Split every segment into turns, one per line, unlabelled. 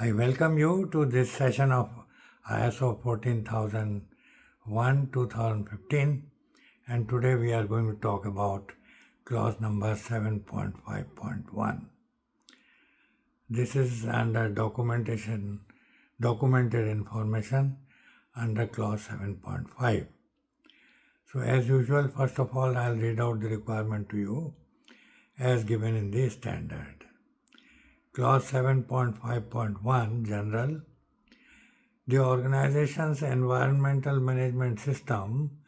I welcome you to this session of ISO 14001 2015, and today we are going to talk about clause number 7.5.1. This is under documented information under clause 7.5. So as usual, first of all, I'll read out the requirement to you as given in the standard. Clause 7.5.1 General. The organization's environmental management system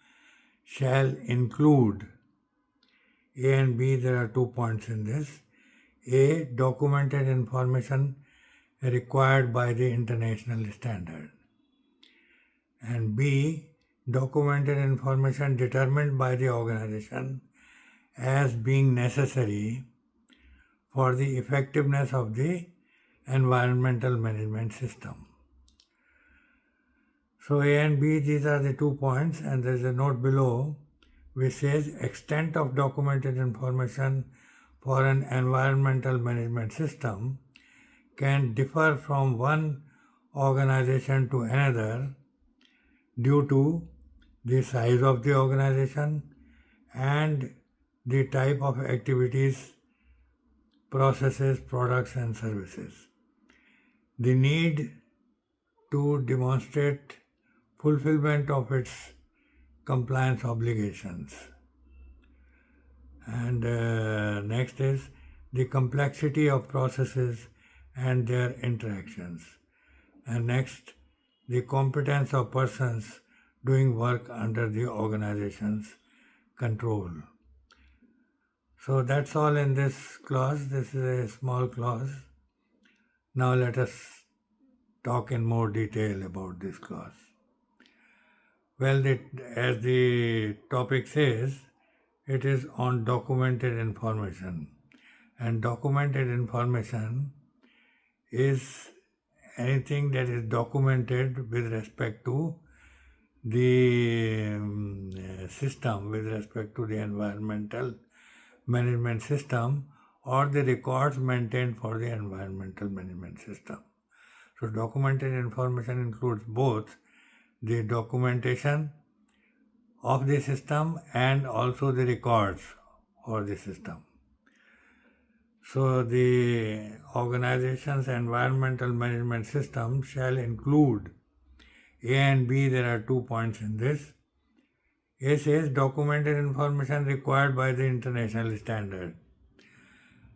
shall include A and B. There are 2 points in this. A. Documented information required by the international standard. And B. Documented information determined by the organization as being necessary for the effectiveness of the environmental management system. So A and B, these are the 2 points, and there is a note below which says extent of documented information for an environmental management system can differ from one organization to another due to the size of the organization and the type of activities, processes, products and services. The need to demonstrate fulfillment of its compliance obligations. And next is the complexity of processes and their interactions. And next, the competence of persons doing work under the organization's control. So that's all in this clause. This is a small clause. Now let us talk in more detail about this clause. Well, as the topic says, it is on documented information. And documented information is anything that is documented with respect to the system, with respect to the environmental management system, or the records maintained for the environmental management system. So documented information includes both the documentation of the system and also the records for the system. So the organization's environmental management system shall include A and B. There are 2 points in this. A says documented information required by the international standard.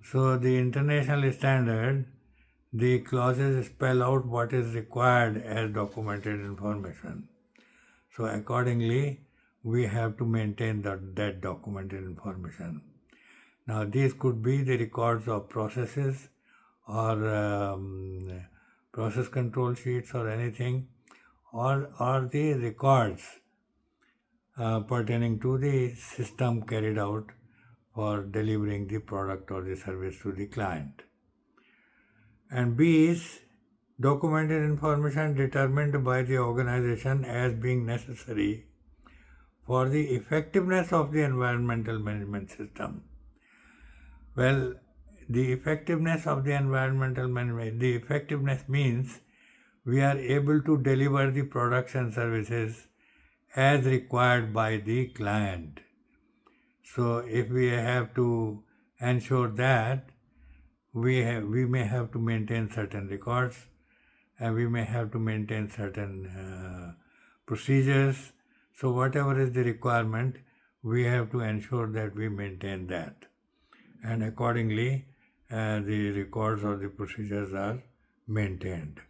So the international standard, the clauses spell out what is required as documented information. So accordingly, we have to maintain that documented information. Now these could be the records of processes or process control sheets or anything, or the records pertaining to the system carried out for delivering the product or the service to the client. And B is documented information determined by the organization as being necessary for the effectiveness of the environmental management system. Well, the effectiveness of the environmental management, the effectiveness means we are able to deliver the products and services as required by the client. So if we have to ensure that, we may have to maintain certain records, and we may have to maintain certain procedures. So whatever is the requirement, we have to ensure that we maintain that, and accordingly the records or the procedures are maintained.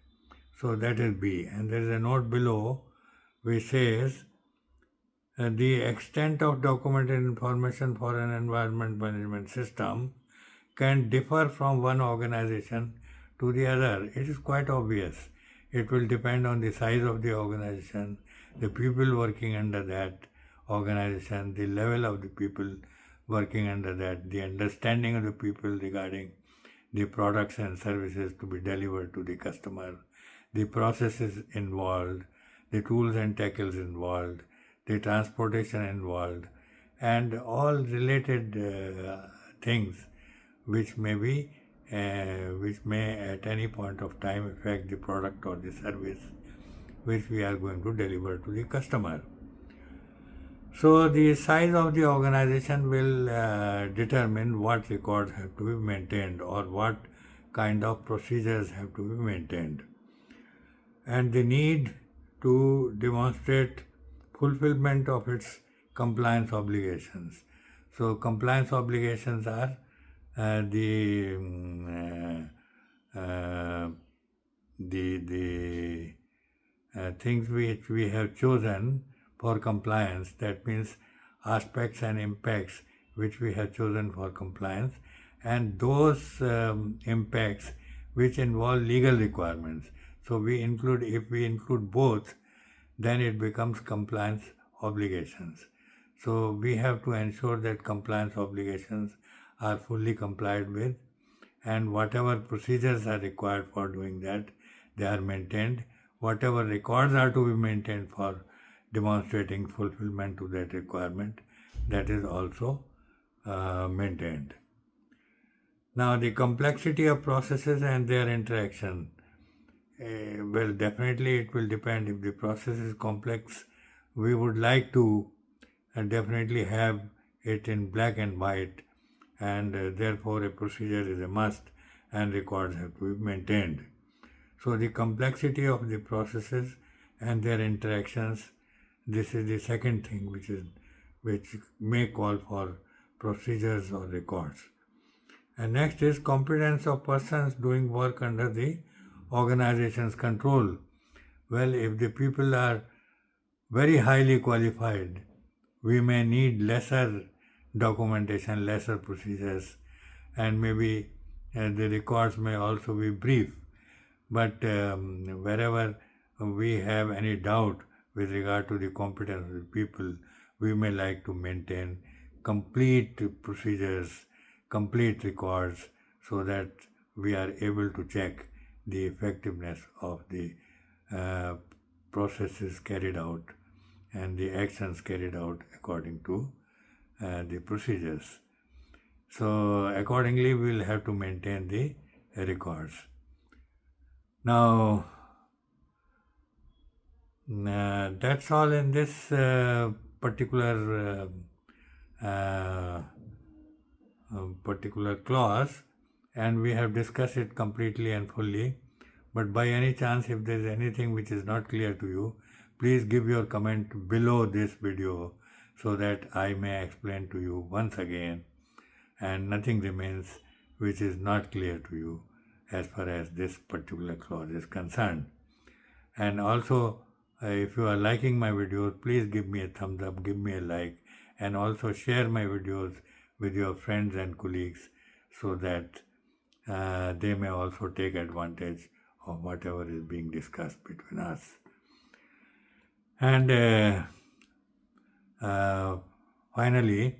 So that is B. And there is a note below which says the extent of documented information for an environment management system can differ from one organization to the other. It is quite obvious. It will depend on the size of the organization, the people working under that organization, the level of the people working under that, the understanding of the people regarding the products and services to be delivered to the customer, the processes involved, the tools and tackles involved, the transportation involved, and all related things which may be which may at any point of time affect the product or the service which we are going to deliver to the customer. So the size of the organization will determine what records have to be maintained or what kind of procedures have to be maintained. And the need to demonstrate fulfillment of its compliance obligations. So compliance obligations are the things which we have chosen for compliance. That means aspects and impacts which we have chosen for compliance, and those impacts which involve legal requirements. So if we include both, then it becomes compliance obligations. So we have to ensure that compliance obligations are fully complied with, and whatever procedures are required for doing that, they are maintained. Whatever records are to be maintained for demonstrating fulfillment to that requirement, that is also maintained. Now, the complexity of processes and their interaction. Well, definitely it will depend. If the process is complex, we would like to definitely have it in black and white, and therefore a procedure is a must and records have to be maintained. So the complexity of the processes and their interactions, this is the second thing which may call for procedures or records. And next is competence of persons doing work under the organization's control. Well, if the people are very highly qualified, we may need lesser documentation, lesser procedures, and maybe the records may also be brief. But wherever we have any doubt with regard to the competence of the people, we may like to maintain complete procedures, complete records, so that we are able to check the effectiveness of the processes carried out and the actions carried out according to the procedures. So accordingly, we will have to maintain the records. Now, that's all in this particular clause, and we have discussed it completely and fully. But by any chance, if there is anything which is not clear to you, please give your comment below this video so that I may explain to you once again, and nothing remains which is not clear to you as far as this particular clause is concerned. And also, if you are liking my videos, please give me a thumbs up, give me a like, and also share my videos with your friends and colleagues so that they may also take advantage of whatever is being discussed between us. And finally,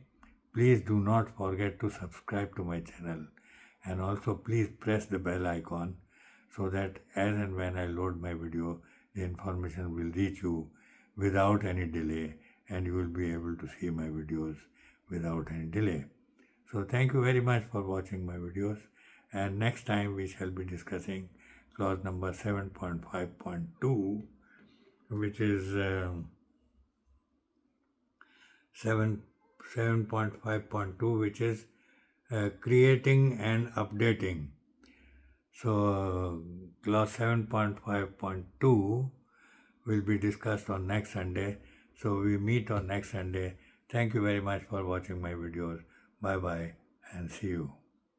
please do not forget to subscribe to my channel, and also please press the bell icon so that as and when I load my video, the information will reach you without any delay, and you will be able to see my videos without any delay. So thank you very much for watching my videos, and next time we shall be discussing clause number 7.5.2, which is 7.5.2, which is creating and updating. So clause 7.5.2 will be discussed on next Sunday. So we meet on next Sunday. Thank you very much for watching my videos. Bye bye and see you.